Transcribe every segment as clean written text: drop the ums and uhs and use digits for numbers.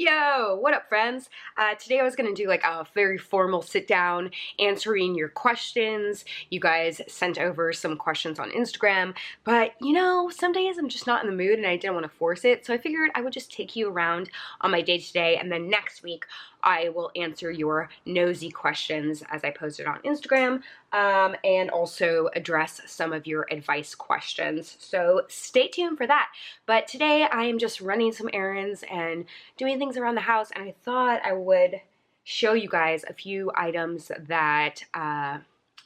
Yo, what up friends? Today I was gonna do like a very formal sit down answering your questions. You guys sent over some questions on Instagram, but you know, some days I'm just not in the mood and I didn't want to force it, so I figured I would just take you around on my day-to-day, and then next week I will answer your nosy questions as I posted on Instagram, and also address some of your advice questions. So stay tuned for that. But today I am just running some errands and doing things around the house, and I thought I would show you guys a few items that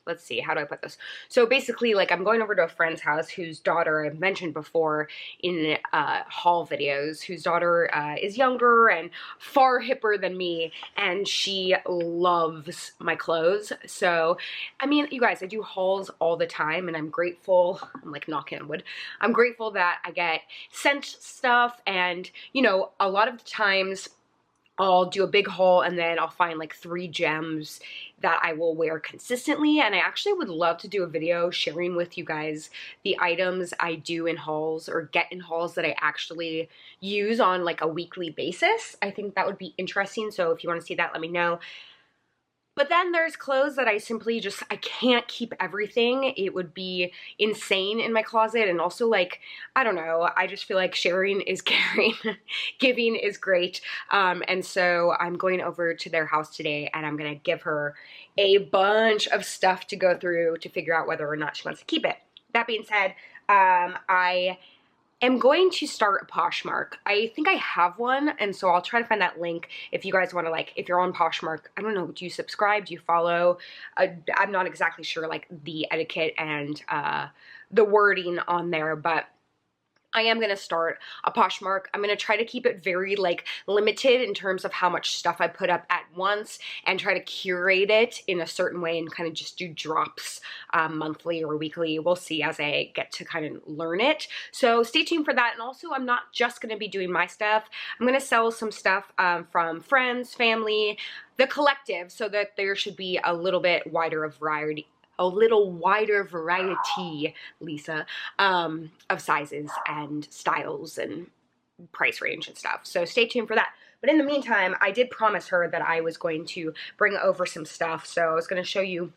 let's see, how do I put this? So basically, like, I'm going over to a friend's house whose daughter I've mentioned before in haul videos, whose daughter is younger and far hipper than me, and she loves my clothes. So, I mean, you guys, I do hauls all the time, and I'm grateful. I'm like knocking on wood. I'm grateful that I get sent stuff, and, you know, a lot of the times I'll do a big haul and then I'll find like 3 gems that I will wear consistently, and I actually would love to do a video sharing with you guys the items I do in hauls or get in hauls that I actually use on like a weekly basis. I think that would be interesting, so if you want to see that, let me know. But then there's clothes that I simply just, I can't keep everything. It would be insane in my closet. And also, like, I don't know, I just feel like sharing is caring. Giving is great. And so I'm going over to their house today and I'm gonna give her a bunch of stuff to go through to figure out whether or not she wants to keep it. That being said, I am going to start a POSHMARK. I think I have one, and so I'll try to find that link if you guys want to, like, if you're on POSHMARK, I don't know, do you subscribe, do you follow? I'm not exactly sure, like, the etiquette and the wording on there, but I am going to start a POSHMARK. I'm going to try to keep it very, like, limited in terms of how much stuff I put up at once, and try to curate it in a certain way and kind of just do drops monthly or weekly. We'll see as I get to kind of learn it. So stay tuned for that. And also, I'm not just going to be doing my stuff. I'm going to sell some stuff from friends, family, the collective, so that there should be a little bit wider of variety. Lisa, of sizes and styles and price range and stuff. So stay tuned for that. But in the meantime, I did promise her that I was going to bring over some stuff. So I was going to show you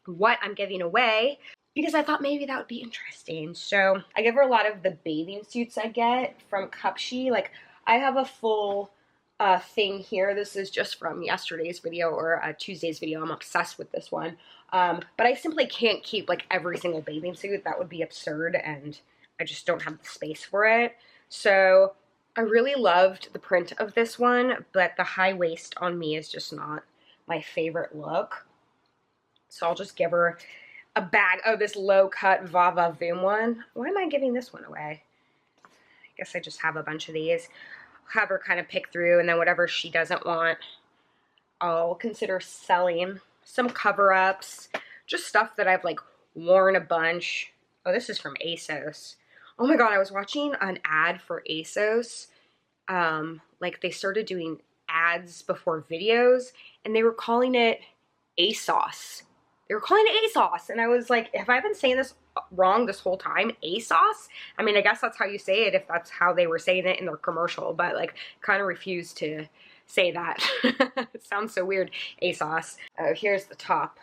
what I'm giving away, because I thought maybe that would be interesting. So I give her a lot of the bathing suits I get from Cupshe. Like, I have a full thing here. This is just from yesterday's video or Tuesday's video. I'm obsessed with this one. But I simply can't keep like every single bathing suit. That would be absurd, and I just don't have the space for it. So I really loved the print of this one, but the high waist on me is just not my favorite look. So I'll just give her a bag. Oh, this low cut Va Va Voom one. Why am I giving this one away? I guess I just have a bunch of these. Have her kind of pick through, and then whatever she doesn't want, I'll consider selling. Some cover-ups, just stuff that I've like worn a bunch. Oh, this is from ASOS. Oh my god, I was watching an ad for ASOS. Like, they started doing ads before videos, and they were calling it ASOS. They were calling it ASOS, and I was like, have I been saying this wrong this whole time? ASOS? I mean, I guess that's how you say it if that's how they were saying it in their commercial, but like, kind of refused to say that. It sounds so weird. ASOS. Oh, here's the top.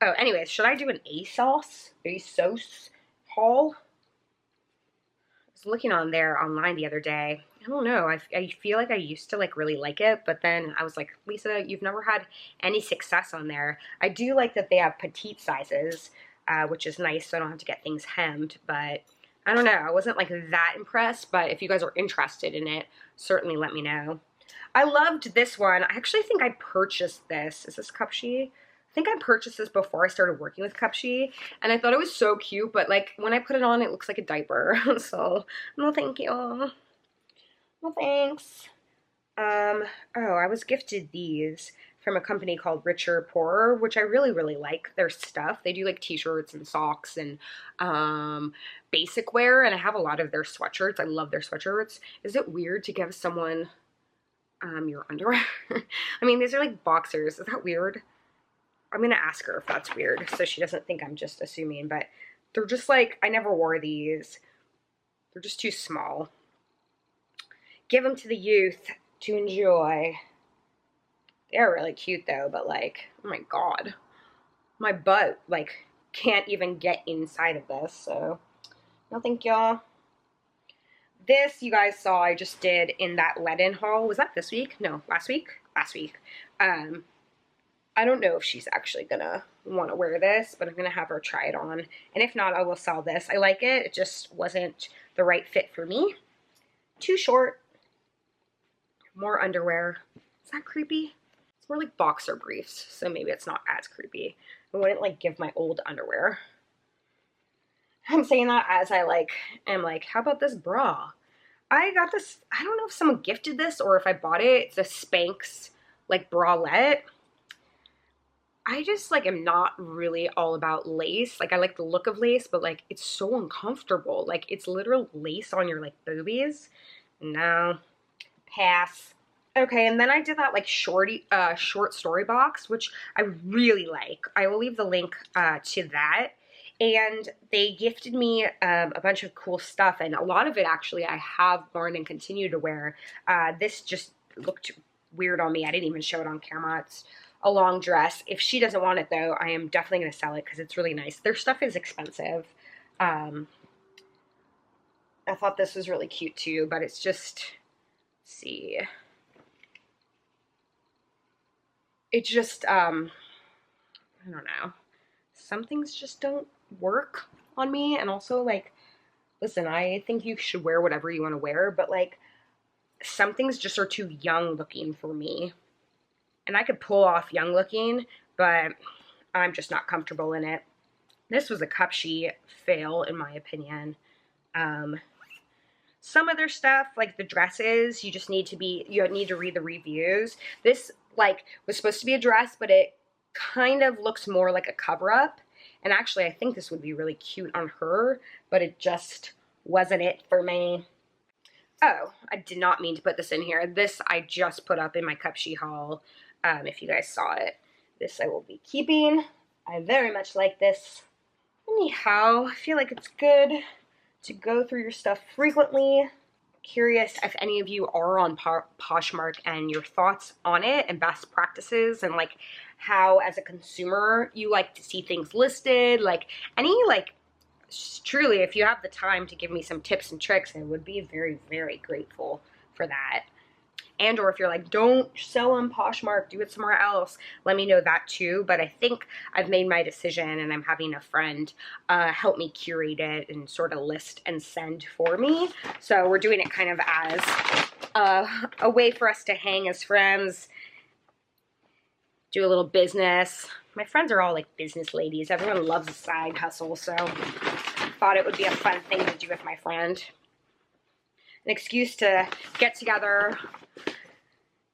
Oh, anyways, should I do an ASOS haul? I was looking on there online the other day. I don't know. I feel like I used to like really like it, but then I was like, Lisa, you've never had any success on there. I do like that they have petite sizes, which is nice, so I don't have to get things hemmed, but I don't know. I wasn't like that impressed, but if you guys are interested in it, certainly let me know. I loved this one. I actually think I purchased this. Is this Cupshe? I think I purchased this before I started working with Cupshe, and I thought it was so cute, but like when I put it on, it looks like a diaper. So, no thank you. No thanks. Oh, I was gifted these from a company called Richer Poorer, which I really, really like their stuff. They do like t-shirts and socks and basic wear, and I have a lot of their sweatshirts. I love their sweatshirts. Is it weird to give someone your underwear? I mean, these are like boxers. Is that weird? I'm gonna ask her if that's weird so she doesn't think I'm just assuming, but they're just like, I never wore these. They're just too small. give them to the youth to enjoy. They're really cute though, but like, oh my god, my butt like can't even get inside of this, so no thank y'all. This you guys saw I just did in that let-in haul. Was that this week? No, last week? Last week. I don't know if she's actually gonna want to wear this, but I'm gonna have her try it on, and if not, I will sell this. I like it. It just wasn't the right fit for me. Too short. More underwear. Is that creepy? It's more like boxer briefs, so maybe it's not as creepy. I wouldn't like give my old underwear. I'm saying that as I like am like, how about this bra? I got this, I don't know if someone gifted this or if I bought it. It's a Spanx like bralette. I just like am not really all about lace. Like I like the look of lace, but like it's so uncomfortable. Like it's literal lace on your like boobies. No, pass. Okay, and then I did that like short story box, which I really like. I will leave the link to that. And they gifted me a bunch of cool stuff, and a lot of it actually I have worn and continue to wear. This just looked weird on me. I didn't even show it on camera. It's a long dress. If she doesn't want it though, I am definitely going to sell it because it's really nice. Their stuff is expensive. I thought this was really cute too, but it's just, let's see. It just, I don't know. Some things just don't work on me. And also like, listen, I think you should wear whatever you want to wear, but like some things just are too young looking for me. And I could pull off young looking, but I'm just not comfortable in it. This was a cup sheet fail in my opinion. Some other stuff like the dresses, you need to read the reviews. This like was supposed to be a dress, but it kind of looks more like a cover-up. And actually, I think this would be really cute on her, but it just wasn't it for me. Oh, I did not mean to put this in here. This I just put up in my cup sheet haul, if you guys saw it. This I will be keeping. I very much like this. Anyhow, I feel like it's good to go through your stuff frequently. Curious if any of you are on Poshmark and your thoughts on it and best practices and like how as a consumer you like to see things listed, like any like truly if you have the time to give me some tips and tricks, I would be very, very grateful for that. And or if you're like, don't sell on Poshmark, do it somewhere else, let me know that too. But I think I've made my decision and I'm having a friend help me curate it and sort of list and send for me. So we're doing it kind of as a way for us to hang as friends, do a little business. My friends are all like business ladies. Everyone loves a side hustle, so I thought it would be a fun thing to do with my friend. An excuse to get together,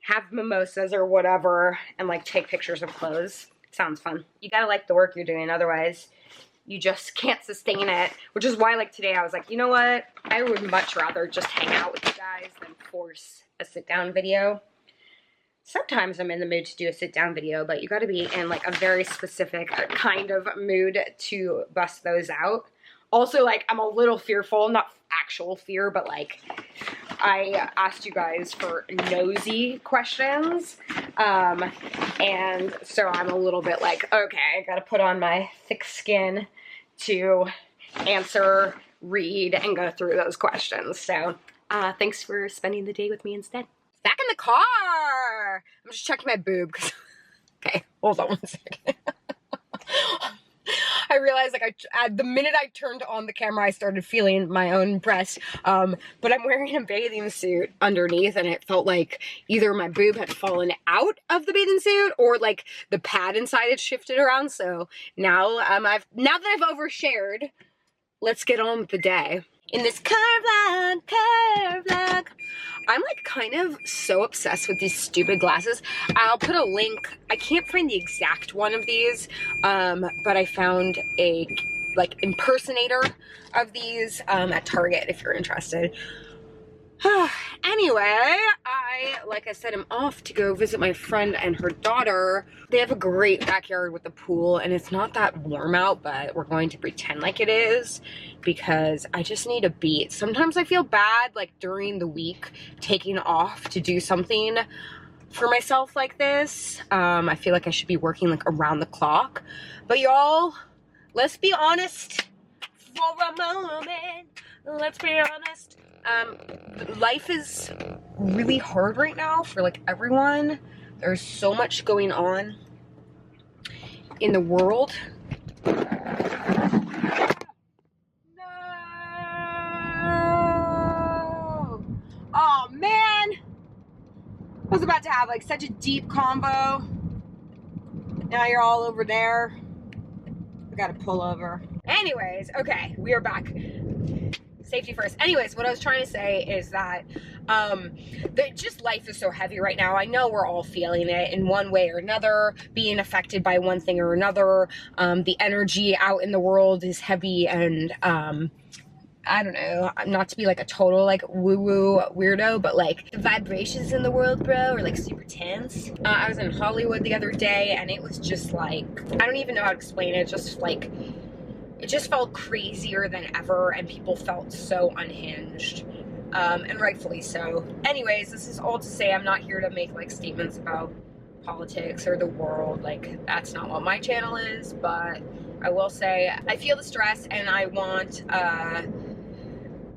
have mimosas or whatever, and like take pictures of clothes. Sounds fun. You gotta like the work you're doing, otherwise you just can't sustain it. Which is why like today I was like, you know what? I would much rather just hang out with you guys than force a sit down video. Sometimes I'm in the mood to do a sit down video, but you gotta be in like a very specific kind of mood to bust those out. Also, like, I'm a little fearful, not actual fear, but like, I asked you guys for nosy questions, and so I'm a little bit like, okay, I gotta put on my thick skin to answer, read, and go through those questions. So, thanks for spending the day with me instead. Back in the car! I'm just checking my boob, because, okay, hold on one second. I realized like the minute I turned on the camera, I started feeling my own breast. But I'm wearing a bathing suit underneath, and it felt like either my boob had fallen out of the bathing suit or like the pad inside had shifted around. So now now that I've overshared, let's get on with the day. In this curve vlog, I'm like kind of so obsessed with these stupid glasses. I'll put a link. I can't find the exact one of these, but I found a like impersonator of these at Target if you're interested. Anyway, like I said, I'm off to go visit my friend and her daughter. They have a great backyard with a pool, and it's not that warm out, but we're going to pretend like it is because I just need a beat. Sometimes I feel bad, like during the week, taking off to do something for myself like this. I feel like I should be working like around the clock. But y'all, let's be honest for a moment. Let's be honest. Life is really hard right now for like everyone. There's so much going on in the world. No! Oh man! I was about to have like such a deep combo. Now you're all over there. We gotta pull over. Anyways, okay, we are back. Safety first. Anyways, what I was trying to say is that just life is so heavy right now. I know we're all feeling it in one way or another, being affected by one thing or another. The energy out in the world is heavy, and I don't know, not to be like a total like woo-woo weirdo, but like the vibrations in the world, bro, are like super tense. I was in Hollywood the other day, and it was just like, I don't even know how to explain it, just like, it just felt crazier than ever, and people felt so unhinged, and rightfully so. Anyways, this is all to say I'm not here to make like statements about politics or the world. Like, that's not what my channel is, but I will say I feel the stress, and I want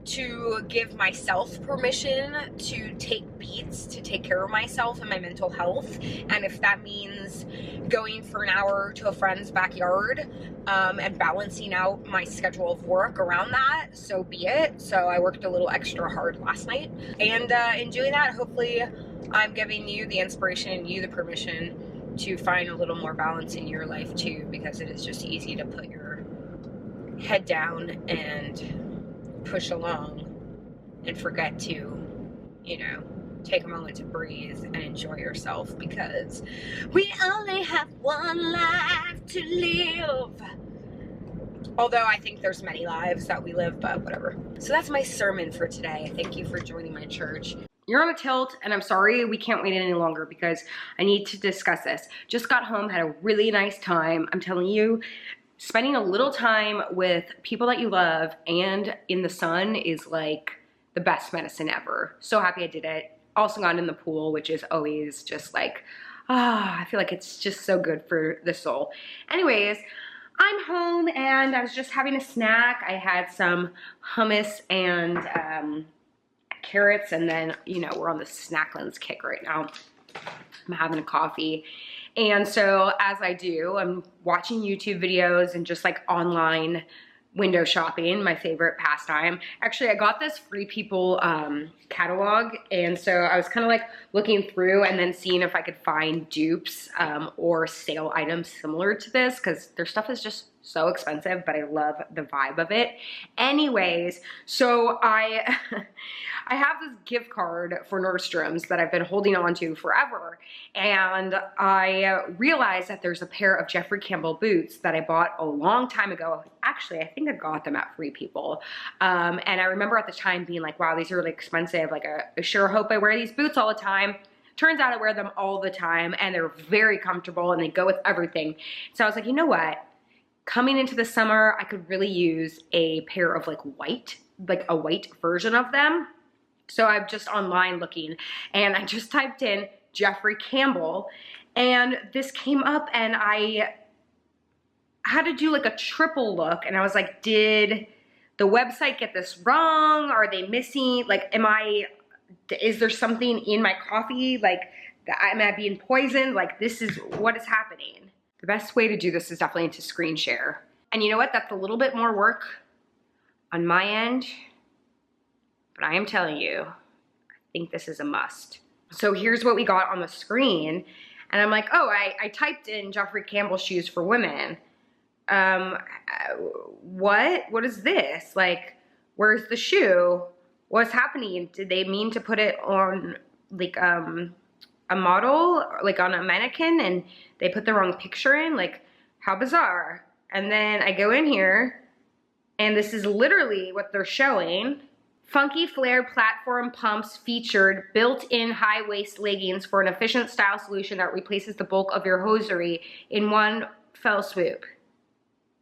to give myself permission to take beats, to take care of myself and my mental health. And if that means going for an hour to a friend's backyard and balancing out my schedule of work around that, so be it. So I worked a little extra hard last night, and in doing that, hopefully I'm giving you the inspiration and you the permission to find a little more balance in your life too, because it is just easy to put your head down and push along and forget to, you know, take a moment to breathe and enjoy yourself, because we only have one life to live. Although I think there's many lives that we live, but whatever. So that's my sermon for today. Thank you for joining my church. You're on a tilt, and I'm sorry we can't wait any longer because I need to discuss this. Just got home, had a really nice time. I'm telling you, spending a little time with people that you love and in the sun is like the best medicine ever. So happy I did it. Also got in the pool, which is always just like, I feel like it's just so good for the soul. Anyways, I'm home and I was just having a snack. I had some hummus and carrots, and then, you know, we're on the Snacklins kick right now. I'm having a coffee. And so as I do, I'm watching YouTube videos and just like online window shopping, my favorite pastime. Actually, I got this Free People catalog, and so I was kind of like looking through and then seeing if I could find dupes or sale items similar to this, because their stuff is just so expensive, but I love the vibe of it. Anyways, so I have this gift card for Nordstrom's that I've been holding on to forever, and I realized that there's a pair of Jeffrey Campbell boots that I bought a long time ago. Actually, I think I got them at Free People, and I remember at the time being like, wow, these are really expensive. Like, I sure hope I wear these boots all the time. Turns out I wear them all the time, and they're very comfortable, and they go with everything. So I was like, you know what? Coming into the summer, I could really use a pair of like a white version of them. So I'm just online looking, and I just typed in Jeffrey Campbell, and this came up, and I had to do like a triple look, and I was like, did the website get this wrong? Are they missing? Like, is there something in my coffee? Like, am I being poisoned? Like, this is what is happening. The best way to do this is definitely to screen share. And you know what? That's a little bit more work on my end, but I am telling you, I think this is a must. So here's what we got on the screen. And I'm like, oh, I typed in Jeffrey Campbell shoes for women. What is this? Like, where's the shoe? What's happening? Did they mean to put it on like, a model, like on a mannequin, and they put the wrong picture in? Like, how bizarre. And then I go in here, and this is literally what they're showing. Funky flared platform pumps featured built-in high-waist leggings for an efficient style solution that replaces the bulk of your hosiery in one fell swoop.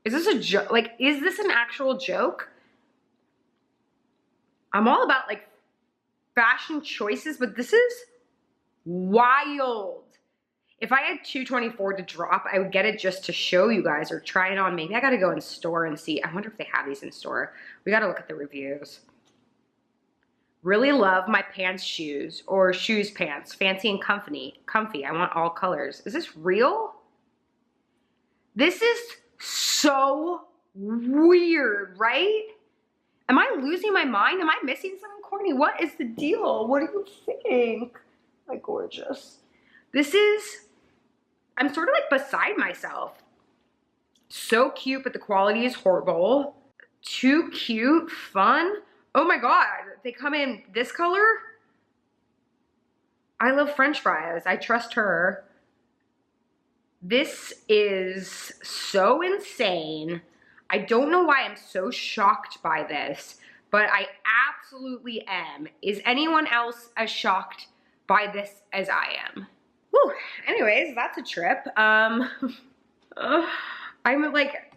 Is this a joke? Like, is this an actual joke? I'm all about like fashion choices, but this is wild. If I had $224 to drop, I would get it just to show you guys or try it on. Maybe I gotta go in store and see. I wonder if they have these in store. We gotta look at the reviews. Really love my pants shoes or shoes pants. Fancy and comfy. I want all colors. Is this real? This is so weird, right? Am I losing my mind? Am I missing something corny? What is the deal? What do you think? My gorgeous. This is, I'm sort of like beside myself. So cute, but the quality is horrible. Too cute, fun. Oh my God, they come in this color? I love French fries, I trust her. This is so insane. I don't know why I'm so shocked by this, but I absolutely am. Is anyone else as shocked by this as I am? Whew. Anyways, that's a trip. I'm like,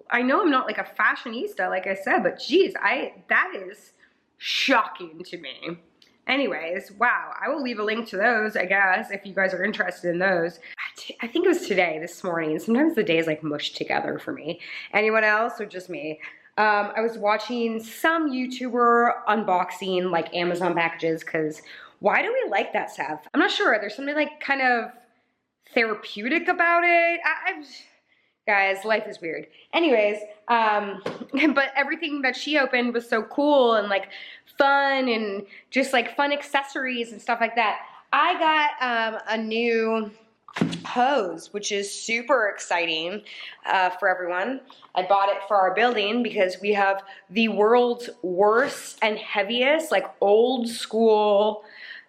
I know I'm not like a fashionista, like I said, but geez, that is shocking to me. Anyways, wow, I will leave a link to those, I guess, if you guys are interested in those. I think it was today, this morning. Sometimes the days like mushed together for me. Anyone else or just me? I was watching some YouTuber unboxing like Amazon packages because why do we like that stuff? I'm not sure. There's something like kind of therapeutic about it. Guys, life is weird. Anyways, but everything that she opened was so cool and like fun and just like fun accessories and stuff like that. I got a new hose, which is super exciting for everyone. I bought it for our building because we have the world's worst and heaviest, like old school,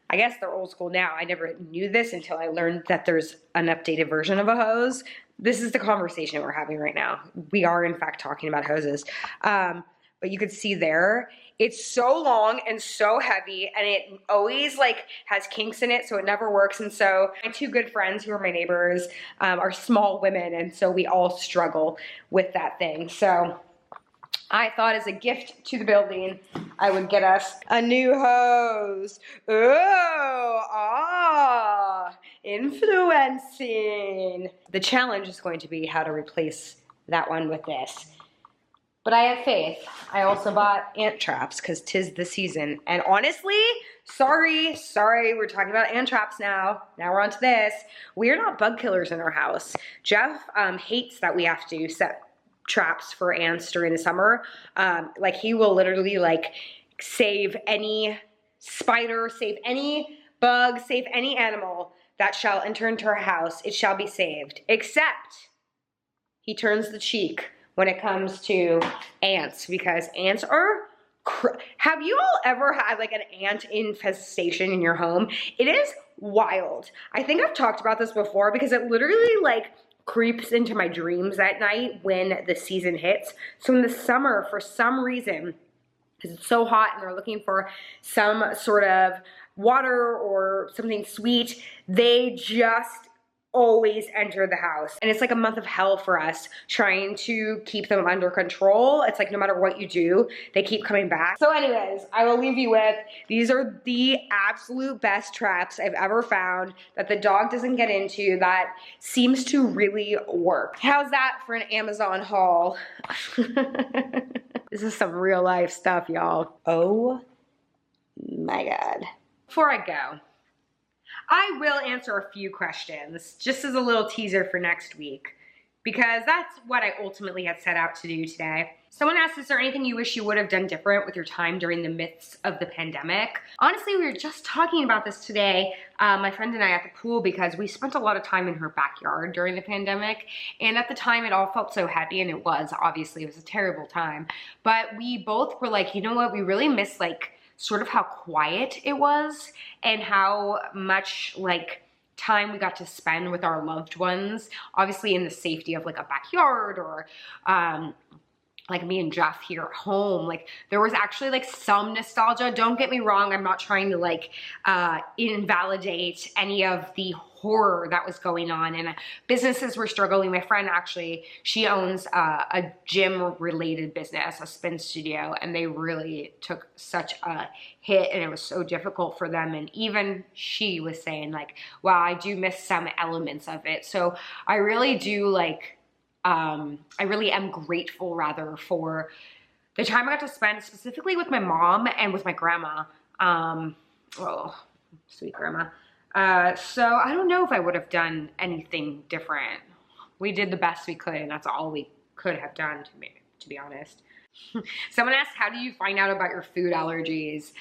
I guess they're old school now. I never knew this until I learned that there's an updated version of a hose. This is the conversation we're having right now. We are in fact talking about hoses. But you could see there, it's so long and so heavy and it always like has kinks in it, so it never works. And so my two good friends who are my neighbors are small women, and so we all struggle with that thing. So I thought as a gift to the building, I would get us a new hose. Oh, influencing. The challenge is going to be how to replace that one with this. But I have faith. I also bought ant traps because 'tis the season. And honestly, sorry, we're talking about ant traps now. Now we're on to this. We are not bug killers in our house. Jeff hates that we have to set traps for ants during the summer. Like he will literally like save any spider, save any bug, save any animal that shall enter into our house. It shall be saved. Except he turns the cheek when it comes to ants, because ants are, have you all ever had like an ant infestation in your home? It is wild. I think I've talked about this before because it literally like creeps into my dreams at night when the season hits. So in the summer, for some reason, because it's so hot and they're looking for some sort of water or something sweet, they just always enter the house. And it's like a month of hell for us trying to keep them under control. It's like no matter what you do, they keep coming back. So anyways, I will leave you with, these are the absolute best traps I've ever found that the dog doesn't get into, that seems to really work. How's that for an Amazon haul? This is some real life stuff, y'all. Oh my God. Before I go, I will answer a few questions just as a little teaser for next week, because that's what I ultimately had set out to do today. Someone asked, is there anything you wish you would have done different with your time during the midst of the pandemic? Honestly, we were just talking about this today, my friend and I at the pool, because we spent a lot of time in her backyard during the pandemic. And at the time it all felt so heavy, and it was, obviously it was a terrible time. But we both were like, you know what, we really miss like sort of how quiet it was and how much like time we got to spend with our loved ones, obviously in the safety of like a backyard or like me and Jeff here at home, like there was actually like some nostalgia. Don't get me wrong, I'm not trying to like invalidate any of the horror that was going on, and businesses were struggling. My friend actually, she owns a gym related business, a spin studio, and they really took such a hit, and it was so difficult for them. And even she was saying like, wow, I do miss some elements of it. So I really do like, I really am grateful rather for the time I got to spend specifically with my mom and with my grandma. Oh, sweet grandma. So I don't know if I would have done anything different. We did the best we could, and that's all we could have done, to be honest. Someone asked, how do you find out about your food allergies?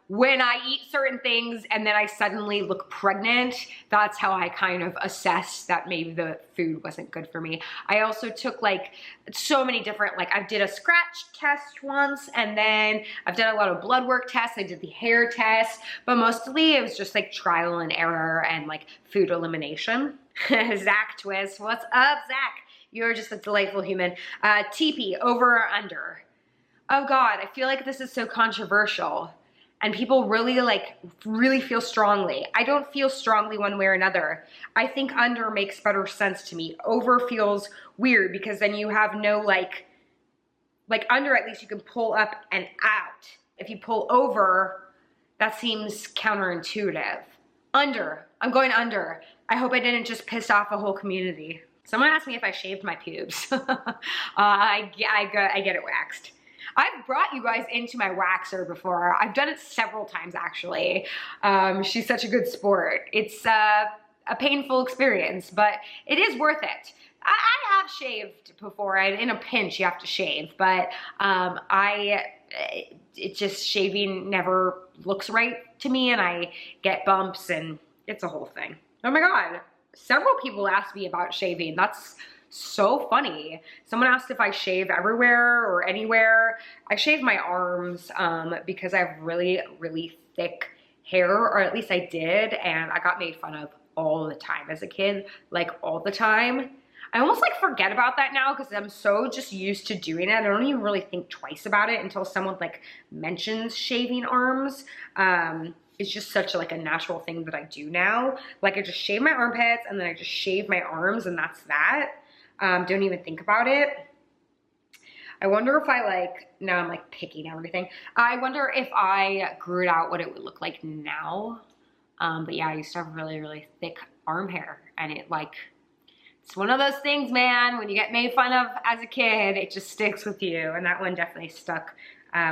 When I eat certain things and then I suddenly look pregnant, that's how I kind of assess that maybe the food wasn't good for me. I also took like so many different, like I did a scratch test once, and then I've done a lot of blood work tests. I did the hair test, but mostly it was just like trial and error and like food elimination. Zach Twist, what's up, Zach? You're just a delightful human. TP, over or under? Oh God, I feel like this is so controversial. And people really feel strongly. I don't feel strongly one way or another. I think under makes better sense to me. Over feels weird because then you have no like under, at least you can pull up and out. If you pull over, that seems counterintuitive. Under, I'm going under. I hope I didn't just piss off a whole community. Someone asked me if I shaved my pubes. I get it waxed. I've brought you guys into my waxer before. I've done it several times actually. She's such a good sport. It's a painful experience, but it is worth it. I have shaved before, and in a pinch you have to shave, but it just, shaving never looks right to me, and I get bumps, and it's a whole thing. Oh my God, several people asked me about shaving. That's so funny. Someone asked if I shave everywhere or anywhere. I shave my arms because I have really, really thick hair, or at least I did, and I got made fun of all the time as a kid, like all the time. I almost like forget about that now because I'm so just used to doing it. I don't even really think twice about it until someone like mentions shaving arms. It's just such like a natural thing that I do now. Like I just shave my armpits and then I just shave my arms, and that's that. Don't even think about it. I wonder if now I'm like picking everything. I wonder if I grew it out, what it would look like now. But yeah, I used to have really, really thick arm hair, and it's one of those things, man, when you get made fun of as a kid, it just sticks with you, and that one definitely stuck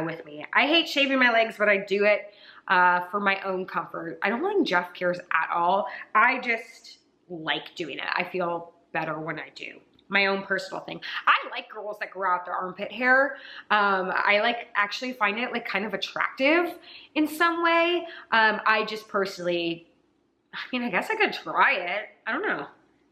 with me. I hate shaving my legs, but I do it for my own comfort. I don't think Jeff cares at all. I just like doing it. I feel better when I do. My own personal thing. I like girls that grow out their armpit hair. I actually find it like kind of attractive in some way. I just personally, I mean, I guess I could try it. I don't know.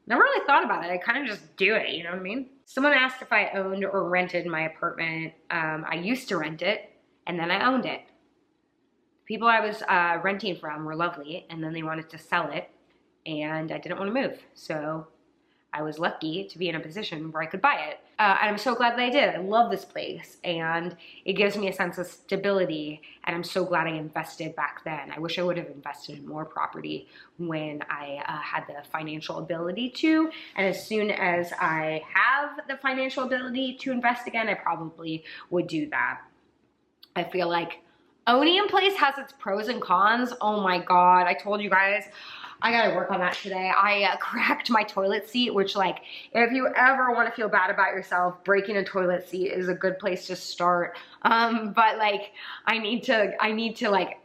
Never really thought about it. I kind of just do it, you know what I mean? Someone asked if I owned or rented my apartment. I used to rent it, and then I owned it. People I was renting from were lovely, and then they wanted to sell it, and I didn't want to move. So I was lucky to be in a position where I could buy it. And I'm so glad that I did. I love this place, and it gives me a sense of stability, and I'm so glad I invested back then. I wish I would have invested in more property when I had the financial ability to, and as soon as I have the financial ability to invest again, I probably would do that. I feel like owning a place has its pros and cons. Oh my God, I told you guys, I gotta work on that today. I cracked my toilet seat, which like, if you ever wanna feel bad about yourself, breaking a toilet seat is a good place to start. But like, I need to like,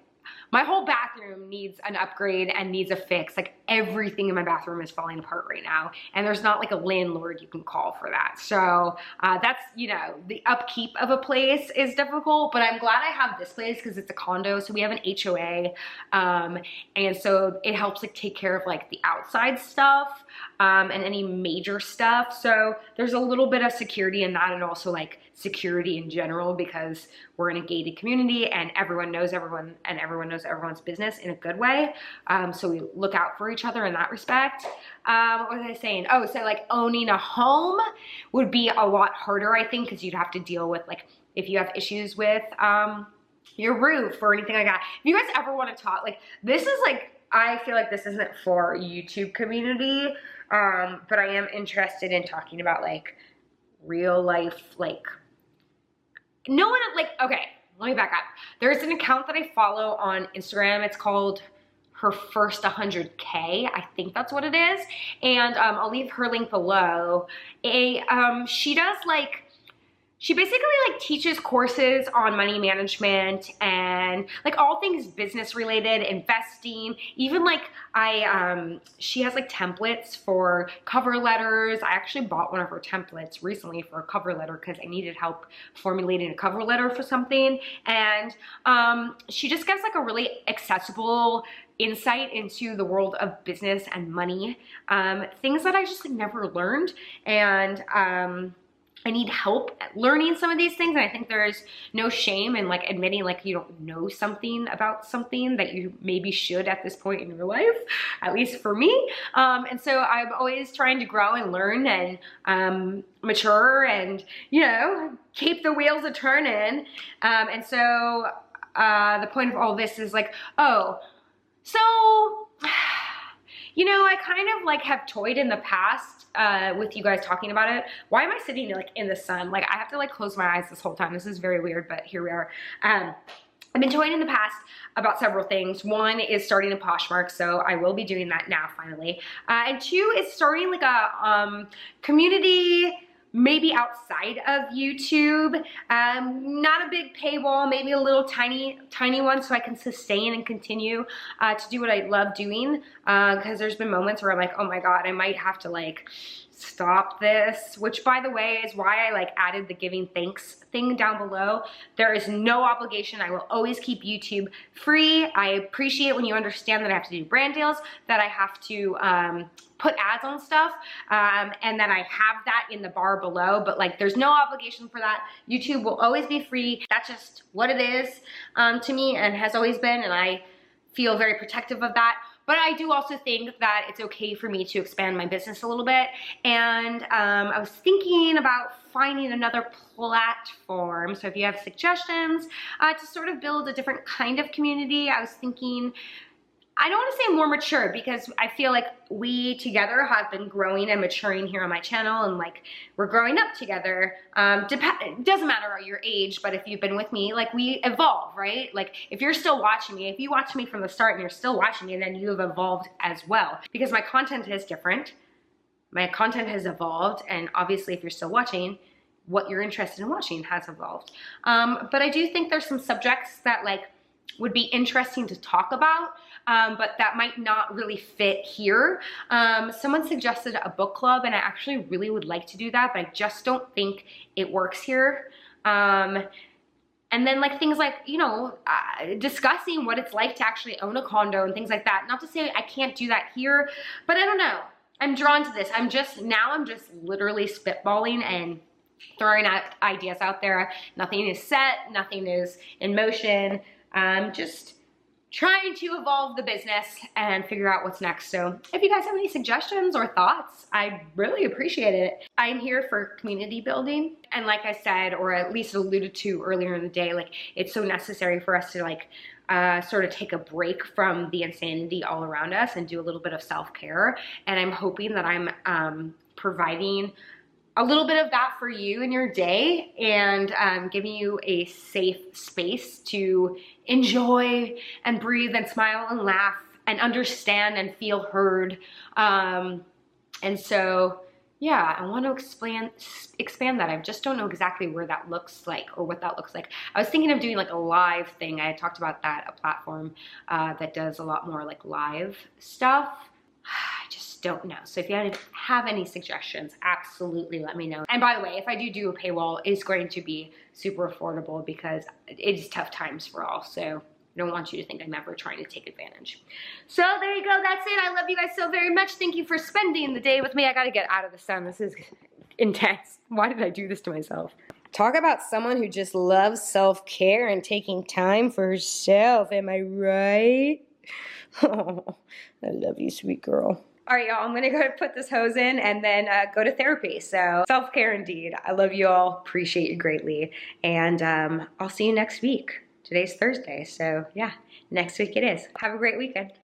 my whole bathroom needs an upgrade and needs a fix. Like everything in my bathroom is falling apart right now. And there's not like a landlord you can call for that. So that's, you know, the upkeep of a place is difficult, but I'm glad I have this place because it's a condo. So we have an HOA. And so it helps like take care of like the outside stuff and any major stuff. So there's a little bit of security in that, and also like security in general, because we're in a gated community and everyone knows everyone and everyone knows everyone's business in a good way. So we look out for each other in that respect. What was I saying? Oh, so like owning a home would be a lot harder, I think, because you'd have to deal with like if you have issues with your roof or anything like that. If you guys ever want to talk, like this is like, I feel like this isn't for YouTube community, but I am interested in talking about like real life, like no one, like, okay, let me back up. There's an account that I follow on Instagram. It's called Her First 100K. I think that's what it is. And I'll leave her link below. She does like, she basically like teaches courses on money management and like all things business related, investing, even like she has like templates for cover letters. I actually bought one of her templates recently for a cover letter because I needed help formulating a cover letter for something. And she just gives like a really accessible insight into the world of business and money, things that I just never learned. And I need help learning some of these things, and I think there's no shame in like admitting like you don't know something about something that you maybe should at this point in your life, at least for me. And so I'm always trying to grow and learn and mature and, you know, keep the wheels a turning. And so the point of all this is like, oh, so, you know, I kind of like have toyed in the past with you guys talking about it. Why am I sitting like in the sun? Like I have to like close my eyes this whole time. This is very weird, but here we are. I've been toying in the past about several things. One is starting a POSHMARK, so I will be doing that now finally. And two is starting like a community maybe outside of YouTube, not a big paywall, maybe a little tiny one so I can sustain and continue to do what I love doing, because there's been moments where I'm like, oh my God, I might have to like stop this, which by the way is why I like added the giving thanks thing down below. There is no obligation. I will always keep YouTube free. I appreciate when you understand that I have to do brand deals, that I have to put ads on stuff, and that I have that in the bar below, but like there's no obligation for that. YouTube will always be free. That's just what it is to me and has always been, and I feel very protective of that. But I do also think that it's okay for me to expand my business a little bit. And I was thinking about finding another platform. So if you have suggestions to sort of build a different kind of community, I was thinking, I don't want to say more mature, because I feel like we together have been growing and maturing here on my channel, and like we're growing up together. It doesn't matter your age, but if you've been with me, like we evolve, right? Like if you're still watching me, if you watch me from the start and you're still watching me, then you have evolved as well, because my content is different. My content has evolved, and obviously if you're still watching, what you're interested in watching has evolved. But I do think there's some subjects that like would be interesting to talk about, but that might not really fit here. Someone suggested a book club, and I actually really would like to do that, but I just don't think it works here. And then like things like, you know, discussing what it's like to actually own a condo and things like that. Not to say I can't do that here, but I don't know. I'm drawn to this. I'm just literally spitballing and throwing out ideas out there. Nothing is set, nothing is in motion. Just trying to evolve the business and figure out what's next. So if you guys have any suggestions or thoughts, I'd really appreciate it. I'm here for community building. And like I said, or at least alluded to earlier in the day, like it's so necessary for us to like sort of take a break from the insanity all around us and do a little bit of self-care. And I'm hoping that I'm providing a little bit of that for you in your day, and giving you a safe space to enjoy and breathe and smile and laugh and understand and feel heard. And so, yeah, I want to expand that. I just don't know exactly where that looks like or what that looks like. I was thinking of doing like a live thing. I had talked about that, a platform that does a lot more like live stuff. I just don't know. So if you have any suggestions, absolutely let me know. And by the way, if I do a paywall, it's going to be super affordable because it's tough times for all. So I don't want you to think I'm ever trying to take advantage. So there you go. That's it. I love you guys so very much. Thank you for spending the day with me. I got to get out of the sun. This is intense. Why did I do this to myself? Talk about someone who just loves self-care and taking time for herself. Am I right? Oh, I love you, sweet girl. All right, y'all, I'm gonna go put this hose in and then go to therapy. So self-care indeed. I love you all, appreciate you greatly. And I'll see you next week. Today's Thursday, so yeah, next week it is. Have a great weekend.